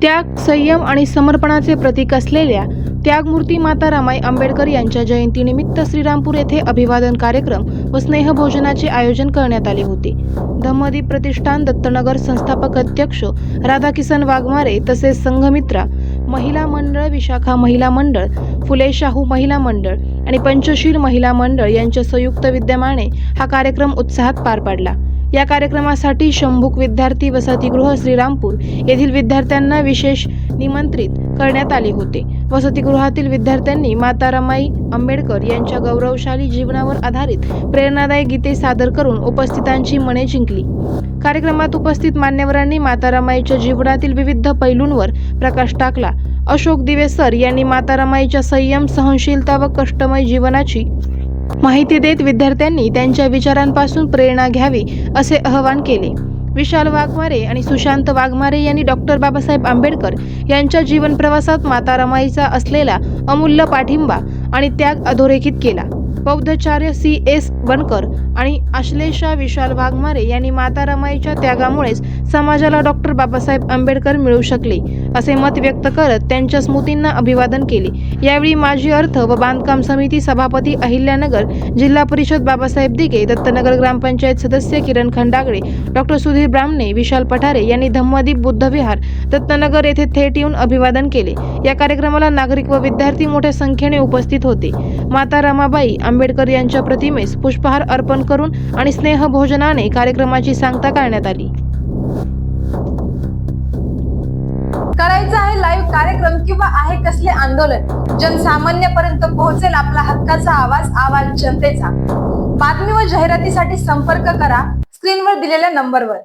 त्याग, संयम आणि समर्पणाचे प्रतीक असलेल्या त्यागमूर्ती माता रमाई आंबेडकर यांच्या जयंतीनिमित्त श्रीरामपूर येथे अभिवादन कार्यक्रम व स्नेहभोजनाचे आयोजन करण्यात आले होते. धम्मदीप प्रतिष्ठान दत्तनगर संस्थापक अध्यक्ष राधाकिसन वाघमारे तसेच संघमित्रा महिला मंडळ, विशाखा महिला मंडळ, फुले शाहू महिला मंडळ आणि पंचशील महिला मंडळ यांच्या संयुक्त विद्यमाने हा कार्यक्रम उत्साहात पार पडला. या कार्यक्रमासाठी शंभूक विद्यार्थी वसतिगृह श्रीरामपूर येथील विद्यार्थ्यांना विशेष निमंत्रित करण्यात आले होते. वसतिगृहातील विद्यार्थ्यांनी माता रमाई आंबेडकर यांच्या गौरवशाली जीवनावर आधारित प्रेरणादायी गीते सादर करून उपस्थितांची मने जिंकली. कार्यक्रमात उपस्थित मान्यवरांनी माता रमाईच्या जीवनातील विविध पैलूंवर प्रकाश टाकला. अशोक दिवे सर यांनी माता रमाईच्या संयम, सहनशीलता व कष्टमय जीवनाची माहिती देत विद्यार्थ्यांनी त्यांच्या विचारांपासून प्रेरणा घ्यावी असे आवाहन केले. विशाल वाघमारे आणि सुशांत वाघमारे यांनी डॉक्टर बाबासाहेब आंबेडकर यांच्या जीवन प्रवासात माता रमाईचा असलेला अमूल्य पाठिंबा आणि त्याग अधोरेखित केला. बौद्धाचार्य C.S. बनकर आणि आश्लेषा विशाल वाघमारे यांनी माता रमाईच्या त्यागामुळेच समाजाला डॉक्टर बाबासाहेब आंबेडकर मिळू शकले असे मत व्यक्त करत त्यांच्या स्मृतींना अभिवादन केले. यावेळी माजी अर्थ व बांधकाम समिती सभापती अहिल्यानगर जिल्हा परिषद बाबासाहेब दिघे, दत्तनगर ग्रामपंचायत सदस्य किरण खंडागळे, डॉक्टर सुधीर ब्राह्मणे, विशाल पठारे यांनी धम्मदीप बुद्धविहार दत्तनगर येथे थेट येऊन अभिवादन केले. या कार्यक्रमाला नागरिक व विद्यार्थी मोठ्या संख्येने उपस्थित होते. माता रमाबाई आंबेडकर यांच्या प्रतिमेस पुष्पहार अर्पण करून आणि स्नेहभोजनाने कार्यक्रमाची सांगता करण्यात आली. करायचं आहे लाईव्ह कार्यक्रम किंवा आहे कसले आंदोलन, जनसामान्यपर्यंत पोहोचेल आपला हक्काचा आवाज जनतेचा. बातमी व जाहिरातीसाठी संपर्क करा स्क्रीनवर दिलेल्या नंबरवर.